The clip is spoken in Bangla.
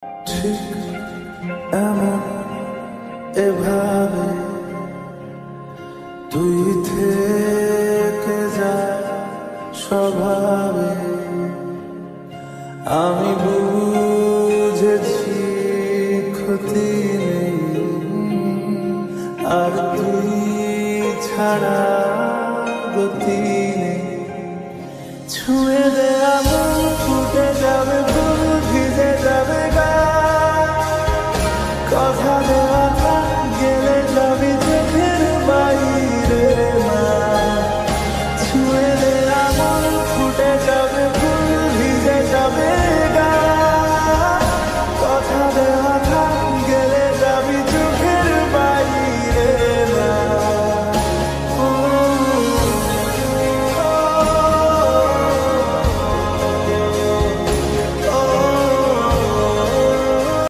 ঠিক এমন এভাবে তুই থেকে যা স্বভাবে। আমি বুঝেছি ক্ষতি নেই, আর তুই ছাড়া গতি নেই। ছুঁয়ে দে আগুন, ফুটে যাবে।